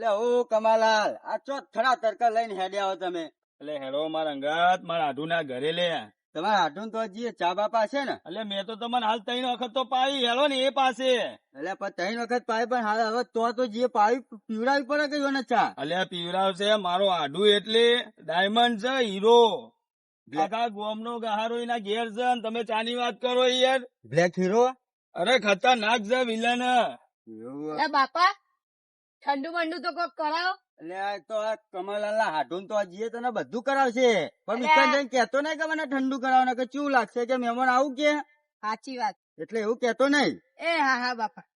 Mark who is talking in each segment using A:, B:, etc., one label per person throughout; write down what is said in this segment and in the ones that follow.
A: એટલે ઓ કમાલાલ, આ ચો થડા તડકા લઈને હેડ્યા હો તમે.
B: એટલે હેરો મારા અંગાત મારા આઢુ ના ઘરે લે.
A: તમારા હાટુન તો હજી ચા બાપા છે ને?
B: એટલે મેં તો તમને હાલ 3 વખત તો પાવી હેલો ને એ પાસે.
A: એટલે પણ 3 વખત પાઈ, પણ હાલ હવે તો જે પાવી પીવડાવી પડે કે ને ચા.
B: એટલે પીવરાવશે મારો આઢુ એટલે ડાયમંડ છે, હીરો. આખા ગોમનો ગહારો એના ઘેર છે અને તમે ચાની વાત કરો યાર.
A: Black hero?
B: અરે ખતરનાક છે વિલન.
A: એવું?
C: બાપા ઠંડુ બંડુ તો કોક કરાવો.
A: એટલે આ તો આ કમલાલ ના હાટુન તો હજી તને બધું કરાવશે, પણ મિત્ર જઈને કેતો નહીં કે મને ઠંડુ કરાવવાનું, કે ચેવું લાગશે કે મહેમાન આવું કે.
C: સાચી વાત.
A: એટલે એવું કેતો નહીં.
C: એ હા હા બાપા.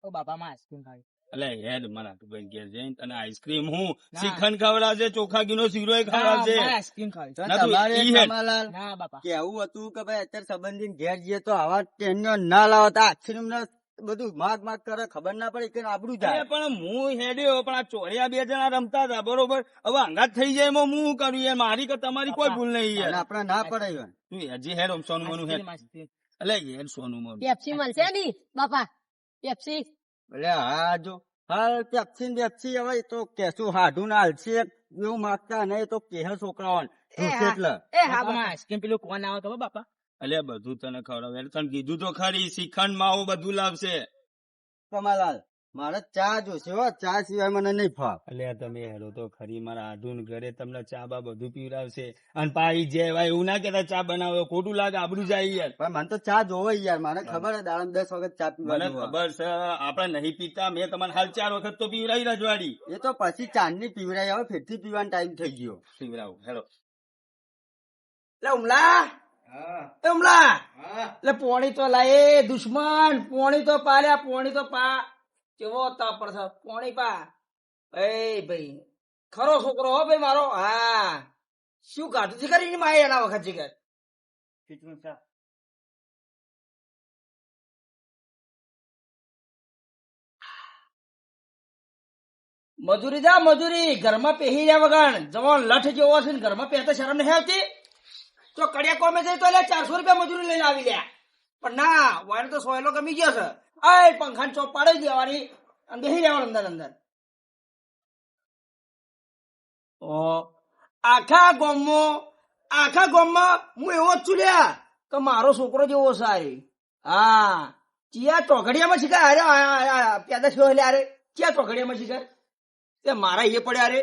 C: ઓ બાપા માં આઈસ્ક્રીમ ખાવી.
B: એટલે હેડ મારા આઢુભાઈ ઘેર જઈને તને આઈસ્ક્રીમ હું શ્રીખંડ ખવડાવશે, ચોખા ઘીનો શીરો ખવડાવશે.
C: આઈસ્ક્રીમ ખાવી.
A: તો
B: ના તું
A: તમારે
B: ઈ હેડ.
A: કમલાલ
C: ના બાપા.
A: કેવું હતું કે ભાઈ અત્યારે સંબંધી ઘેર જઈએ તો આવા ટેન્યો ના લાવતા, આખી બધું માગ માગ કરે, ખબર ના પડે કે આબરૂ
B: અરે
A: જાય.
B: પણ હું હેડ્યો, પણ આ ચોળિયા 2 જણા રમતા હતા બરોબર. હવે અંગાત થઈ જાય એમાં હું કરું યાર, મારી કે તમારી કોઈ ભૂલ નહીં
A: અને
B: યાર.
A: આપણે ના પડે ઈવન.
B: તું હજી હેડ ઓમ સોનું મનું હેડ. એટલે હેડ સોનું મનું.
C: પેપ્સી મળશે ની બાપા? પેપ્સી.
A: એટલે હા જો હાલ પેપ્સી ને બેપ્સી હવે તો કેશું હાડું ના હાલશે એવું માગતા નહીં તો કેહ છોકરાઓ એટલે
C: એ હા બાપા આઈસ્ક્રીમ પેલું કોણ આવે તો બાપા.
B: એટલે બધું તને ખવડાવે. એટલે તને કીધું તો ખરી, શ્રીખંડ માવો બધું લાવશે.
A: કમાલાલ મારે ચા જોશે હો, ચા સિવાય મને નહીં ફાવ.
B: એટલે તમે હેડો તો ખરી, મારા આઢુન ઘરે તમને ચા બા બધું પીવડાવશે. અને પાઈ જેવાય એવું ના કેતા ચા બનાવો, ખોટું લાગે, આબરૂ જાય યાર.
A: પણ મને તો ચા જોવો યાર, મને ખબર હે દાડમ 10 વખત ચા પીવા
B: મને
A: જોવે.
B: ખબર છે આપણે નહીં પીતા, મેં તમને હાલ 4 વખત તો પીવડાવી રજવાડી.
A: એ તો પછી ચાંદની પીવરાઈ હવે ફેરથી પીવાનો ટાઈમ થઈ ગયો.
B: પીવડાવું હેડો.
D: એટલે ઉમલા એ ઉમલા એટલે પોણી તો લાય દુશ્મન, પોણી તો પાલ્યા, પોણી તો પા. કેવો તાપ પડશે, પોણી પા. એ ભાઈ ખરો છોકરો હો ભાઈ મારો. હા શું કાઢું છે કરીને માય એના વખત છે. મજૂરી જા મજૂરી, ઘરમાં પહેરી રહ્યા વગર જવાન લઠ જેવો છે ને ઘરમાં પહેરતા શરમ નહીં આવતી. તો કડિયા કોમે જઈ તો 400 રૂપિયા મજૂરી લઈને આવી લ્યા. પણ ના વાયર તો સોયલો ગમી ગયો છે. આ પંખા ચોપ પાડી દેવાની અને બેસી રહેવાનું અંદર અંદર. આખા ગામમાં હું એવો જ છું લ્યા કે મારો છોકરો જેવો સારી. હા ચિયા ચોઘડિયામાં શીખાય. અરે પેદા થયો એટલે અરે ચિયા ચોઘડિયામાં શીખાય તે મારા એ પડ્યા રે.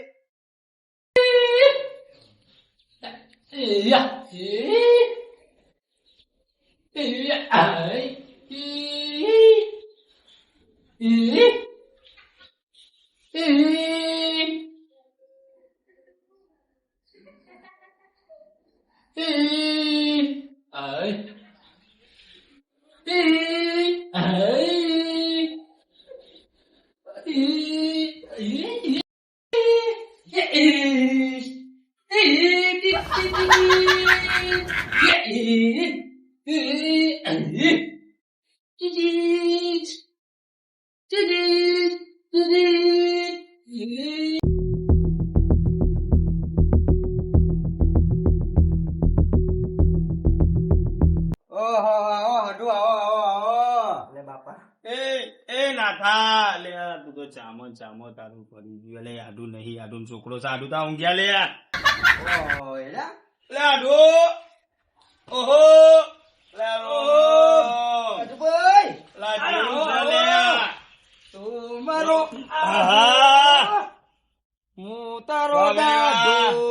A: ઓહો આવો હાડુ, આવો આવો આવો.
D: એટલે બાપા
B: એ નાથા લે, તું તો ચામો તારું ફરી ગયું. લે આડું નહીં, આડું છોકરો છે, આડું તા ઊંઘ્યા લે.
A: ઓહો એલા
B: લે આડુ, ઓહો લે ઓહો
D: ભાઈ
B: લા જેવું છે લે.
D: તું મારો
B: આહા.
D: હું તારો
B: વાહ, વાહ.
D: દાદો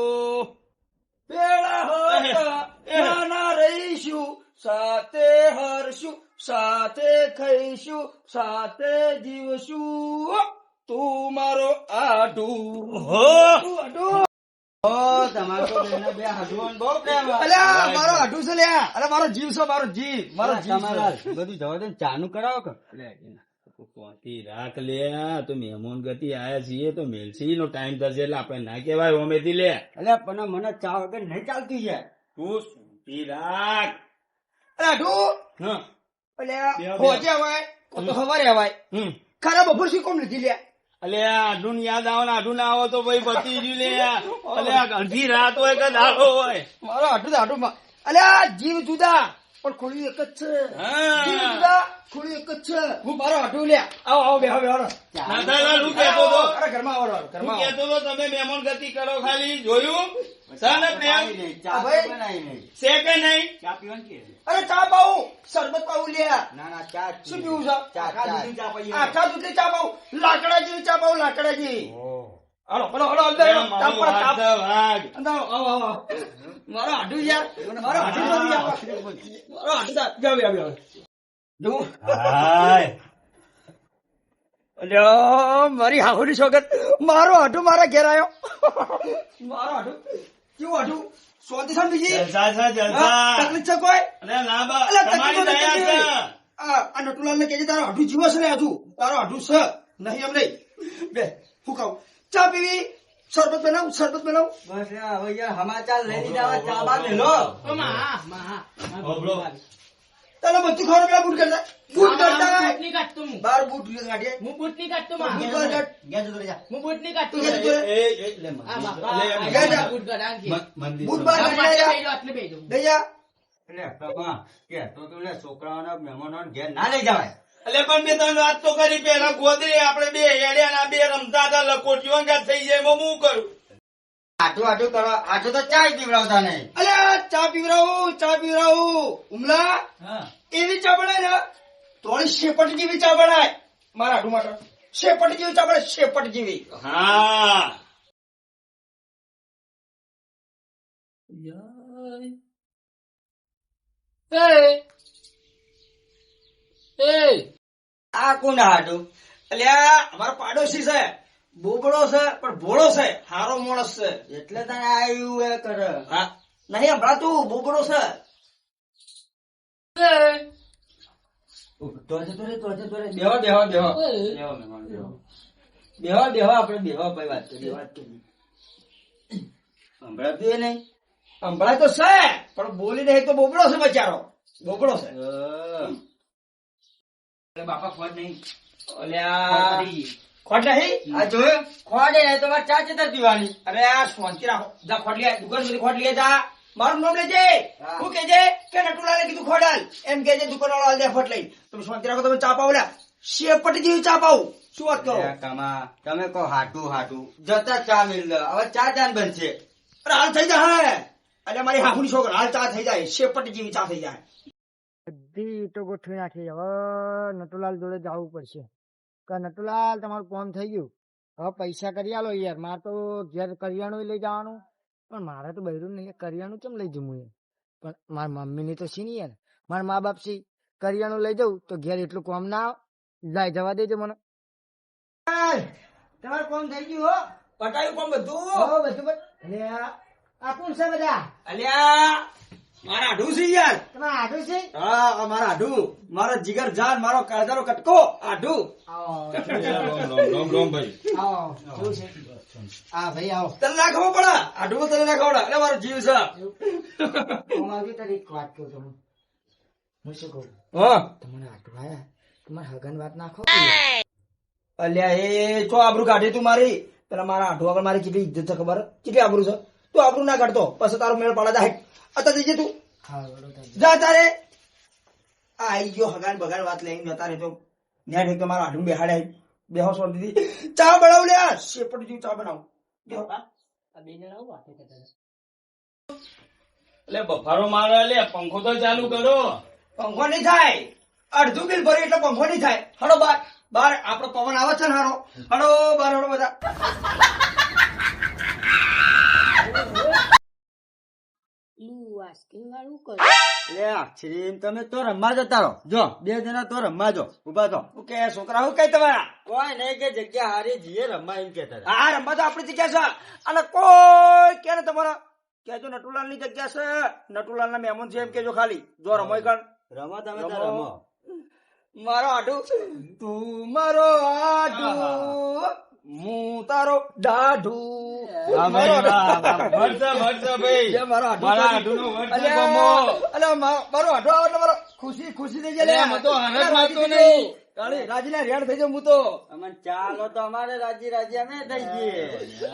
D: પેલા હોતા નાના રહીશું, સાથે હરશું, સાથે ખાઈશું, સાથે જીવશું. તું મારો આઢું.
B: ઓહો.
D: તું આઢું.
A: ઓ તમારે તો બેને બે હાડુઓને બહુ પ્રેમ આવે.
D: અલ્યા મારો આઢું છે લ્યા. અરે મારો જીવ છે, મારો જીવ, મારો જીવ
A: કમાલાલ,
D: છે.
A: બધું જવા દે ને, ચાનું કરાવો કે.
B: પોતી રાખ લે, તો મહેમાન ગતિ આયા છીએ તો મેલસી નો ટાઈમ થશે એટલે આપણે ના કેવાય ઓમેથી લે.
A: એટલે પણ મને ચા વગર નહીં ચાલતી યાર.
B: તું સુતી રાખ.
D: અરે આઢું
B: હા.
D: અલ્યા
B: બે, બે.
D: હોજે હવાય તો હવારે હવાય.
B: હમ.
D: ખરા બપોર શી કોમ લીધી લ્યા.
B: અલે આઢું યાદ આવે ને આઢું ના આવો તો ભાઈ બતી રહ્યું લે. અલે અડધી રાત હોય કે દાડો હોય.
D: મારો આઢું તો આઢું અલ્યા જીવ જુદા પણ ખોલી એક જ છે
B: હા.
D: જીવડા, ખોલી એક જ છે હું મારો હાડું લ્યા આવો આવો બેહો બેહો
B: નાથાલાલ, હું કહેતો હતો?
D: અરે ઘરમાં આવો
B: હું
D: ઘરમાં આવો.
B: કહેતો હતો તમે મહેમાન ગતિ કરો ખાલી જોયું સર ને પ્રેમ
A: ચા
D: ભાઈ.
A: બનાવી નહીં.
B: છે કે નહીં?
A: ચા પીવાની કે?
D: અરે ચા પાઉં શરબત પાઉં લ્યા
A: ના ના ચા જ
D: શું
A: પીવી.
D: પીવું છે
A: ચા ચા.
D: આખા દૂધની ચા પાઉં લાકડા જેવી ચા પાઉં લાકડા જેવી
A: ઓહ.
D: હાલો હલો હલો અંદર
B: એ
D: આવો.
B: મારું
D: તાપ
B: વાત છે, વાઘ.
D: અંદર આવો આવો આવો મારો હાડું યાર મારો હાડું નથી યાર. મારો હાડું તા- જાઓ જાઓ જાઓ જો
A: હાય.
D: અલ્યા મારી હાહુની સોગત મારો હાડું મારા ઘેર આવ્યો મારો હાડું કેવું હાડું શાંતિ છે બીજી
B: જલસા છે,
D: હા,
B: જલસા.
D: તકલીફ છે કોઈ
B: અરે ના બા,
D: અલા,
B: તમારી
D: તકલીફ
B: દયા
D: નથી.
B: છે.
D: આ નટુલાલ ને કહેજે તારો હાડું જીવો છે ને હજુ તારો હાડું છે નહીં એમ નહીં બે હું કહું ચા પીવી શરબત બનાવું
A: બસ હવે યાર સમાચાર લઈ લીધા હવે ચા બા મેલો.
C: ઓ માં માં
B: હોભળો.
D: તને બધું ખબર પેલા બૂટ કરતા બૂટ કરતા
C: બૂટ ની કાઢતો હું
D: બાર બૂટ કાઢીએ
C: હું બૂટ ની કાઢતો માં
D: બૂટ કાઢ
A: ગયા જતો રહેજા.
C: હું બૂટ ની કાઢતો
D: તું જતો રહે.
C: આ બાપા
D: જા, જા.
C: બૂટ કાઢાંગે
D: બૂટ બાર કાઢી જા.
C: આટલે બેજો
D: દઈ જા
A: એટલે પ્રભા, કે તો તું લે છોકરાઓના મહેમાનોને ઘેર ના લઈ જવાય.
B: એટલે પણ મેં તને વાત તો કરી પેલા ગોદરી આપણે બે હેડ્યા ના બે રમતા હતા લકોટીઓ અંગાત થઈ જાય એમાં હું કરું
A: આટું આટું કરો. આટું તો ચા ય પીવડાવતા નહીં.
D: અલ્યા ચા પીવરાવું ઉમલા એવી ચા બનાય ને થોડી શેપટ જેવી ચા બનાય મારા હાડું માટે શેપટ જેવી ચા બનાય શેપટ જેવી
B: હા
A: આ કોણ હાડું?
D: અલ્યા અમારો પાડોશી છે બોબડો છે પણ ભોળો છે હારો માણસ છે
A: એટલે તને આવ્યું એ કર.
D: હા નહીં હમણાં બોબડો છે
A: તો જતો રે, તો જતો રે.
D: બેહો બેહો બેહો
A: બેહો મહેમાન, બેહો.
D: બેહો આપણે બેહો ભાઈ વાત કરીએ
A: સંભળાતું એ નહીં.
D: હમણાં તો છે પણ બોલી નહીં તો બોબડો છે બચારો બોબડો છે
A: બાપા ખોટ નહીં.
D: અલ્યા ખોટ નહીં
A: આ જોયું? ખોટે નહીં તો મારે ચા ચેતર પીવાની.
D: અરે આ શાંતિ રાખો જા ખોટ લે દુકાન માંથી ખોટ લે જા મારું નામ લેજે
A: હા.
D: શું કેજે કે નટુલાલે કીધું ખોડાલ એમ કેજે દુકાન વાળો હાલ દે ખોટ લઈ તમે શાંતિ રાખો તમે ચા પાવ લે શેપટ જેવી ચા પાવ શું વાત કરો
A: અરે કામા, તમે કહો હાટું જતા ચા મિલ લો. હવે ચા ચાન બનશે.
D: અરે હાલ થઈ જાય અરે મારી હાહુની છોકરા હાલ ચા થઈ જાય શેપટ જેવી ચા થઈ જાય
E: બધી ઈંટો ગોઠવી નાખી હવે નટુલાલ જોડે જવું પડશે કે નટુલાલ તમારું કામ થઈ ગયું હવે પૈસા કરી આલો યાર મારે તો ઘેર કરિયાણું લઈ જવાનું પણ મારે તો બૈરું નહીં કરિયાણું કેમ લઈ જવું યાર પણ મારી મમ્મીની તો છે નહીં યાર મારા મા બાપ છે કરિયાણું લઈ જવું તો ઘેર એટલું કામ ના આવે જાય જવા દેજો મને
D: તમારું કામ થઈ ગયું હો પટાયું કામ બધું
E: બધું અરે આ કોણ છે બધા
D: અલ્યા મારા હાડું છે યાર
E: તમારે આટલું છે
D: હા આ મારા હાડું મારો જીગર જાન મારો કાળજાનો કટકો હાડું
E: આવો
B: રોમ ભાઈ
E: આવો કેવું છે હા ભાઈ આવો
D: તને ના ખબર પડે હાડું તને ના ખબર એટલે મારો જીવ છે
E: હું આવી તારી એક વાત કહું તમને હું શું કહું
D: હા
E: તમને આટલું આયા તમારે હગન વાત નાખો
D: અલ્યા એ ચો આબરૂ કાઢી તું મારી પેલા મારા હાડું આગળ મારી કેટલી ઇજ્જત છે ખબર કેટલી આબરૂ છે તું આબરૂ ના કાઢતો પછી તારો મેળ પાડા જાય અત્યારે જજે તું
E: હા બરોબર
D: જા તારે આ આઈ ગયો હગાન બગાન વાત લઈને જતા રે તો ન્યા તો મારા હાડું બેહાડે બેહો શાંતિથી ચા બનાવ લે શેપટ જેવું ચા બનાવ બેહો.
C: આ બે જણા આવું વાતે કરતા હતા.
B: એટલે બફારો મારે લે પંખો તો ચાલુ કરો
D: પંખો નહીં થાય અડધું બિલ ભર્યું એટલે પંખો નહીં થાય હડો બાર બાર આપણો પવન આવે છે ને હારો હડો બાર હડો બધા
A: લે અક્ષરી, તમે તો રમવા જતા રહો. જો બે જણા તો રમવા જો. ઉભા તો.
D: શું કે છોકરા હું કઈ તમારા
A: કોઈ નહીં કે જગ્યા હારી જીએ રમવા એમ કેતા હતા.
D: હા રમવા તો આપણી જગ્યા છે અને કોઈ કે ને તમારા કેજો નટુલાલ ની જગ્યા છે નટુલાલ ના મહેમાન છે એમ કેજો ખાલી જો રમોય કણ
A: રમો તમે તો
D: રમો.
A: રમો.
D: મારો આડું તું મારો આડું હું તારો દાઢું
B: હા ભાઈ, વાહ, વાહ. વળશે, વળશે ભાઈ.
D: જે મારો આડું
B: મારા
D: કરી.
B: આડુંનો વળશે
D: અલ્યા,
B: ગમો.
D: અલ્યા, મારો આડું આવે એટલે મારો ખુશી ખુશી થઈ જાય
B: અલ્યા,
D: લે.
B: આમાં તો હરખ
D: અલ્યા,
B: વાતો
D: રાજી
B: નહીં.
D: થઈ કાળી રાજીના રેડ થઈ જાઉં હું તો.
A: અમને ચાલો તો અમારે રાજી રાજી અમે થઈ જઈએ.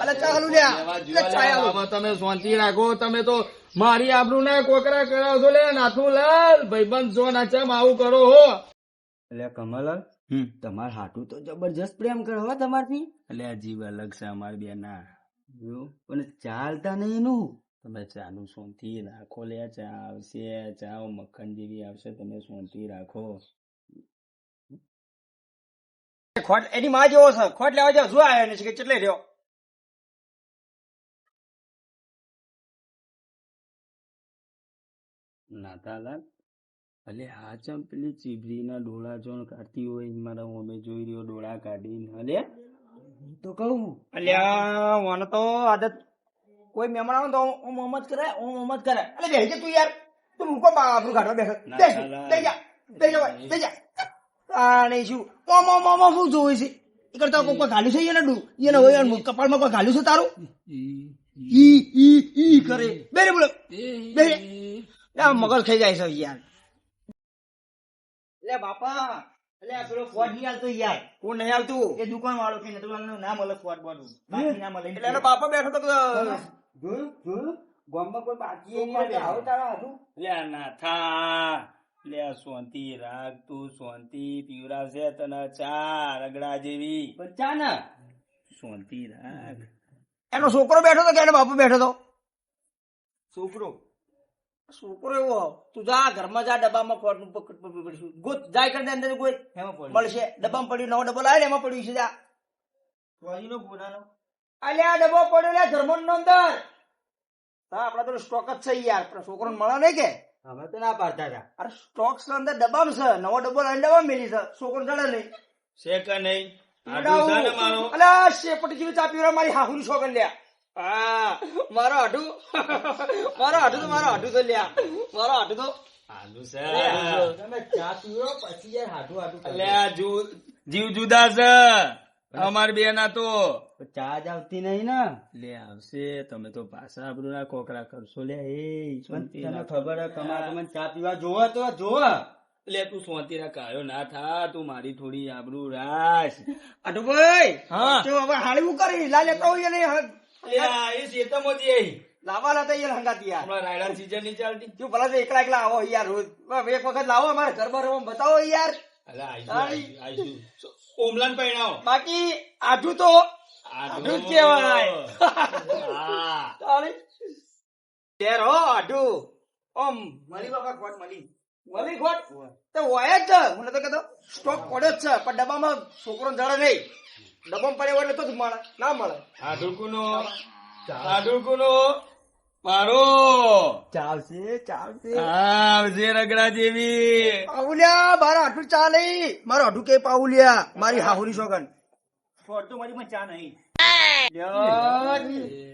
D: અલે ચાલુ લ્યા.
B: લેવા
D: લે
B: જોવા
D: ચા આલો.
B: લેવા તમે શાંતિ રાખો. તમે તો મારી આબરૂ ના કોકરા કરાવશો લે નાથુલાલ ભાઈબંધ જો ના ચમ આવું કરો હો.
A: એટલે કમલાલ તમાર હાટું તો જબરજસ્ત પ્રેમ કરે હો તમારથી.
B: એટલે આ જીવ અલગ છે અમારી બે ના.
A: એવું? પણ ચાલતા નહીં એનું.
B: તમે ચાનું શાંતિ રાખો લે. ચા આવશે, ચા મક્ખન જેવી આવશે. તમે શાંતિ રાખો.
D: ખોટ એની માં જેવો છે. ખોટ લેવા જાવ શું આવ્યો ને છે કે કેટલે રહ્યો.
B: નાતાલાલ અલે હા ચમ પેલી ચીબરી ના ડોળા જોન કાઢતી હોય મારા અમે જોઈ રહ્યો ડોળા કાઢીને. અલે
A: તો કહું
D: અલ્યા મને તો આદત કોઈ મહેમાન આવે તો હું મોહમ્મદ કરે અલે બેહી જા તું યાર. તું મૂકો આપણું કાઢવા બેઠો. બેસ બેહી જા ભાઈ, બેહી જા. આ નહીં શું મોમો શું જોવું છે એ કરતા કોઈ ગાલ્યું છે એને ડું એને હોય કપાળમાં કોઈ ગાલ્યું છે તારું. ઈ કરે બેરે બોલો બે મગજ ખાઈ જાય છે યાર. લે બાપા એટલે આ પેલો ફોડ નહીં હાલતો યાર. કોણ નહીં હાલતું? એ દુકાન વાળો કે નટુલાલનું નામ અલગ ફોડ બોલું બાકી નામ અલગ. એટલે એનો બાપા બેઠો તો
A: જોયું ગામમાં કોઈ બાકી નહીં આવો તારા હાથું.
B: લે નાથા લે શાંતિ રાખ તું. શાંતિ પીવરાવશે તને ચા રગડા જેવી.
A: પણ ચા ના
B: શાંતિ રાખ.
D: એનો છોકરો બેઠો તો કે એનો બાપુ બેઠો તો.
A: છોકરો
D: છોકરો એવો તું જા ઘરમાં જા ડબ્બામાં ફોડનું પકડીશું ગોત જાય કરી દે અંદર કોઈ મળશે. ડબ્બામાં પડ્યું નવો ડબ્બો લાવે ને એમાં પડ્યું છે જા.
A: ફોજીનો પુરાનો
D: અલ્યા ડબ્બો પડ્યો લે ઘરમાં નો અંદર. હા આપડા તો સ્ટોક જ છે યાર. પણ છોકરો મળે નહીં કે
A: અમે તો ના પાડતા હતા.
D: અરે સ્ટોક છે અંદર ડબ્બામાં છે. નવો ડબ્બો લઈને ડબ્બામાં મેલી છે. છોકરો જડે નહીં.
B: છે કે નહીં? આટલું છે ને મારો.
D: અલ્યા શેપટી જેવી ચા પીવડા મારી હાહુની છોકર લ્યા. હા મારો હાડું તો મારો હાડું તો લ્યા. મારો હાડું તો
B: આલું છે.
A: તમે ચા પીવો પછી યાર હાટું હાટું
B: એટલે આ જીવ જુદા છે અમાર બે ના તો.
A: ચા જ આવતી નહીં ને.
B: લે આવશે. તમે તો પાછા આબરૂ ના કોકરા કરશો લે. એ
A: પણ
B: શાંતિ
A: તને
B: રાખ.
A: ખબર હે કમા તમે ચા પીવા જોવો તો જોવો.
B: લે તું શાંતિ રાખ. આવ્યો ના થા. તું મારી થોડી આબરૂ રાખ.
D: આટુ ભાઈ
B: હા.
D: તો હવે હાળવું કરી લા લેતા હોય ને
B: લે આ એ શેતમો જે
D: લાવવા લાતા યાર હંગાતી યાર.
B: હમણાં રાયડા સીઝન નહીં ચાલતી.
D: તું ભલા તો એકલા આવો યાર રોજ. એક વખત લાવો અમારે ઘર બાર બતાવો યાર.
B: અલે આઈશું. ઓમલાન પૈણાવો.
D: બાકી આઠું તો આઠું જ કહેવાય.
B: હા.
D: યાર હો આઠું ઓમ મળી બાપા ખોટ મળી ખોટ તો હોય જ છે. મને તો કહેતો સ્ટોક પડ્યો જ છે પણ ડબ્બામાં છોકરો જડે નહીં. ડબ્બામાં પડ્યો એટલે તો જ મળે ના મળે.
B: આડુકુનો મારો
A: ચાલશે ચાલશે.
B: આવશે રગડા જેવી.
D: પાઉલિયા મારા આઠું ચા નહીં. મારો આઠું કે પાઉલિયા મારી હાહુની સોગન. ફોડ તો મારી માં ચા નહીં.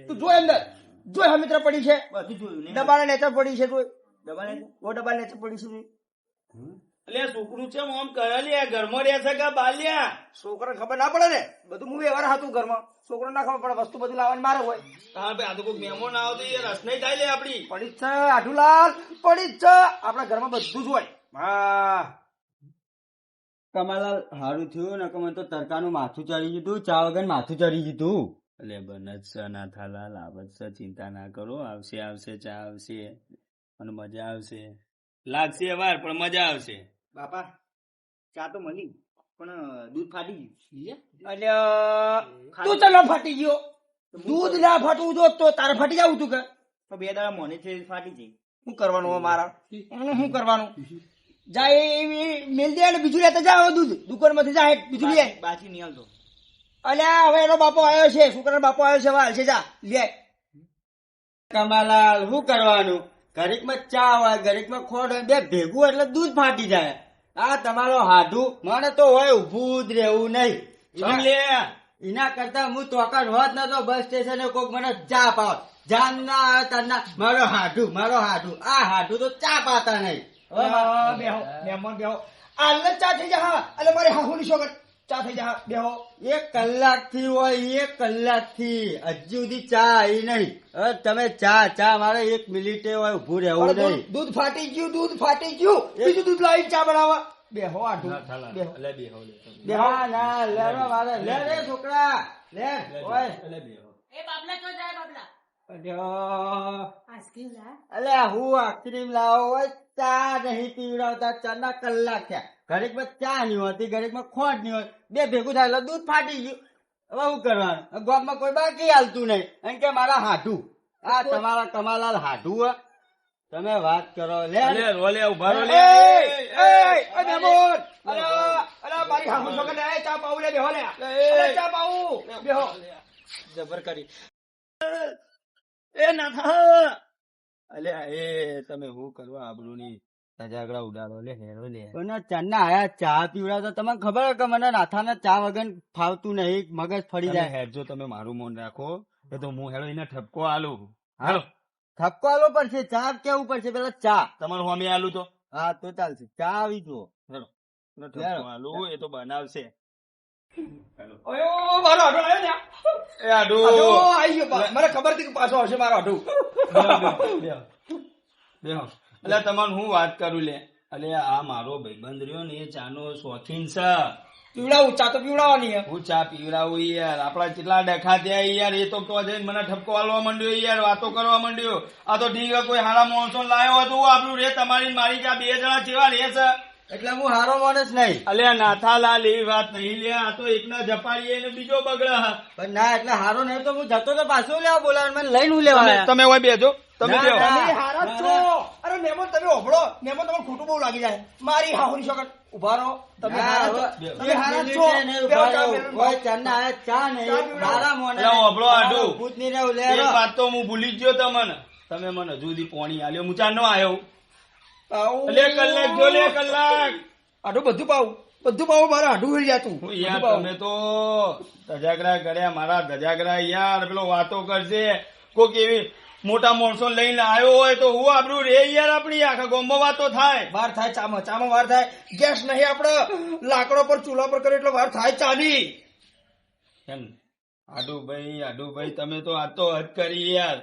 D: તું જોઈ અંદર જોઈ હમિત્ર પડી છે. બધું જોયું ડબ્બાના નેચર પડી છે. જોઈ ડબ્બા નેચર પડી છે.
B: એટલે છોકરું છે આમ કરેલી ઘરમાં રહે છે કે બાલ્યા.
D: છોકરાને ખબર ના પડે ને. બધું હું વ્યવહાર હતું ઘરમાં. છોકરો ના ખબર પડે. વસ્તુ બધું લાવવાની મારે હોય.
B: હા ભાઈ આ તો કોઈ મહેમાન આવતો એ રસ નહીં થાય લે આપડી.
D: પડી જ છે આઠુલાલ પડી જ છે. આપણા ઘરમાં બધું જ હોય. હા
A: કમાલાલ હારું થયું ને મને તો તડકાનું માથું ચડી ગયું. ચા વગર માથું ચડી ગયું.
B: એટલે બનજ છે ના થાલાલ આવત છે. ચિંતા ના કરો. આવશે ચા આવશે અને મજા આવશે. લાગશે વાર પણ મજા આવશે.
D: બાપા ચા તો મળી પણ દૂધ ફાટી ગયું. તું તો ના ફાટી ગયો. દૂધ ના ફાટવું જો તો તારે ફાટી જવું તું કે બે દાડા મોને છે ફાટી જાય. શું કરવાનું હોય મારા? શું કરવાનું? જાય એવી મેલ દે ને બીજું લેતા જાવ દૂધ દુકાન માંથી જાય બીજું લે. બાકી નહીં હાલતો. અલ્યા હવે એનો બાપો આવ્યો છે. છોકરાનો બાપો આવ્યો છે. હવે હાલશે જા લે.
A: કમાલાલ શું કરવાનું? ઘડીકમાં ચા હોય ઘડીકમાં ખોટ હોય. બે ભેગું એટલે દૂધ ફાટી જાય. આ તમારો હાડું મને તો હોય ઉભું જ રહેવું નહીં.
B: લે
A: એના કરતા હું તોકર હોત ને તો બસ સ્ટેશને કોક મને ચા પાવ. જાન ના આવે તરના મારો હાડું આ હાડું તો ચા પાતા નહીં.
D: બેહો મહેમાન બેહો. આલે ચા થઈ જા. હા એટલે મારી હાહુની છોકર ચા થઈ જા. બેહો
A: 1 કલાકથી હોય 1 કલાકથી હજુ સુધી ચા આવી નહીં. હવે તમે ચા મારે 1 મિનિટે હોય ઉભું રહેવું નહીં.
D: દૂધ ફાટી ગયું બીજું દૂધ લાવી ચા બનાવવા. બેહો આઢું
B: ના, થાલા.
D: બેહો
B: અલે બેહો લે તમે.
A: ના ના લેરો મારે લે રે છોકરા લે ઓય
B: અલે બેહો.
C: એ બાબલા તો જાય બાબલા
A: અલ્યો
C: આઈસ્ક્રીમ લા
A: અલ્યા હું આઈસ્ક્રીમ લાવો હોય ચા નહીં પીવડાવતા ચા ના કલાક થયા ઘડીકમાં ચા નહીં હોતી ઘડીકમાં ખોટ નહીં હોતી બે ભેગું થાય એટલે દૂધ ફાટી ગયું હવે શું કરવાનું ગામમાં કોઈ બાકી હાલતું નહીં એમ કે મારા હાડું આ તમારા કમાલાલ હાડું હે તમે વાત કરો લે
B: અલે રોલે ઉભા રો લે.
D: મેમોન અરે મારી હાહુ છોકર ને ચા પાઉં લે બેહો લે અરે ચા પાઉં બેહો
B: જબર કરી. એ નાથા અલ્યા એ તમે હું કરવા આબરૂની સજાગડા ઉડાડો લે હેરો લે.
A: પણ ચન્ના આયા ચા પીવડાવતા તમને ખબર હે કે મને નાથાના ચા વગર ફાવતું નહીં મગજ ફરી
B: તમે
A: જાય
B: હેડજો તમે મારું મન રાખો એ તો હું હેડો એને ઠપકો આલું. હાલો
A: થપકો આલવો પડશે ચા કેવું પડશે પેલા ચા
B: તમારું હોમી આલું તો
A: હા તો ચાલશે ચા આવી જુઓ
B: હેડો એને ઠપકો આલું એ તો બનાવશે.
D: ઓયો મારો આઢો આવ્યો ને
B: એ આડું
D: આઢો આવી ગયો મને ખબર હતી કે પાછો આવશે મારો આઢું
B: બેહો. એટલે તમારે હું વાત કરું લે અલે આ મારો ભાઈબંધ રહ્યો ને એ ચાનો શોખીન છે.
D: પીવડાવું ચા તો પીવડાવવાની હે
B: હું ચા પીવડાવું યાર આપડા કેટલા ડખા થયા યાર એ તો જઈને મને ઠપકો આલવા માંડ્યો યાર વાતો કરવા માંડ્યો. આ તો ઠીક હે, કોઈ હારા માણસો લાયો હતો આપણું રે તમારી ને મારી ચા બે જણા જેવા રે છે.
A: એટલે હું હારો માણસ નહીં
B: અલ્યા નાથાલાલ એ વાત નહીં લે આ તો એકના જપાડીએ ને બીજો બગડે.
A: પણ ના એટલે હારો નહીં તો હું જતો તો પાછો લેવા બોલાવે મને લઈને હું લેવા આયા.
B: તમે હોય બેજો તમે
A: ના,
B: બેહો.
A: ના.
D: તમે હારા જ છો અરે મેમોન તમે ઓભળો મેમોન તમારે ખોટું બહુ લાગી જાય મારી હાહુની છોકર ઉભા રહો તમે
A: ના,
D: હારા છો
A: હવે
D: તમે હારા જ છો
A: મિનિટે નહીં
D: બેહો,
A: ઉભા
D: ચા
A: રહો.
D: મેમોન.
A: કોઈ ચન્ના આયા ચા નહીં
D: ચા પીવડાવો.
A: મારા મોને
B: એટલે હોભળો આઢું.
A: ભૂત નહીં રહેવું લે
B: એક વાત તો હું ભૂલી જ ગયો તમને તમે મને હજુ સુધી પોણી આલ્યો હું ચા નો આવ્યો.
D: આવું.
B: લે કલાક જો લે કલાક.
D: આઢું બધું પાવું મારે આઢું હેરી જાતું
B: હું યાર તમે તો ધજાગરા કર્યા મારા ધજાગરા યાર પેલો વાતો કરશે કોક એવી મોટા માણસો લઈને આવ્યો હોય તો હું આપણું રે યાર આપણી આખા ગામમાં વાતો થાય.
D: વાર થાય ચામાં વાર થાય ગેસ નહીં આપડે લાકડો પર ચૂલા પર કરે એટલે વાર થાય ચાની
B: એમ આડુભાઈ તમે તો આ તો હદ કરી યાર.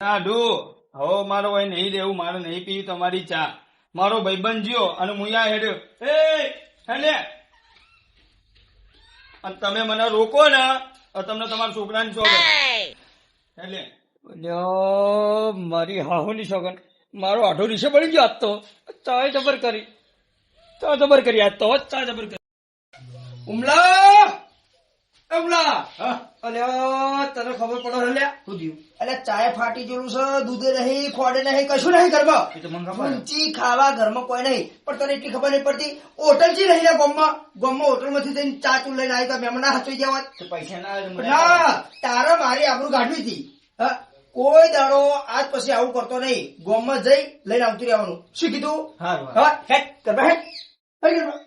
B: આડુ હવે મારો હોય નહીં રહેવું મારે નહીં પીવી તમારી ચા. મારો ભાઈબંધ જ્યો અને હું યા હેડ્યો એ હેલે અને તમે મને રોકો ને તો તમને તમારા છોકરાની શોખ એટલે
D: લ્યો, મારી હાહુની સોગન મારો આઢો રીસે પડી ગયો આજ તો ચા જબર કરી આજ તો ચા જબર કરી ઉમલા અલ્યા તને ખબર પડો અલ્યા શું થયું અલ્યા ચાય ફાટી ગયેલું છે દૂધે નહીં ખોડે નહીં કશું નહીં ઘરમાં ઊંચી ખાવા ઘરમાં કોઈ નહીં પણ તને એટલી ખબર નહીં પડતી હોટલ થી નહીં ગામમાં હોટલ માંથી જઈને ચા ચૂ લઈને આવી તો મહેમાન હાચવી જવા
A: પૈસા ના
D: ના તારા મારી આબરૂ કાઢવી હતી હા, કોઈ દાડો આજ પછી આવું કરતો નહીં ગામમાં જઈ લઈને આવતું રહેવાનું શું કીધું
A: હારું.
D: હા હેડ કરવા હેડ હેડ કરવા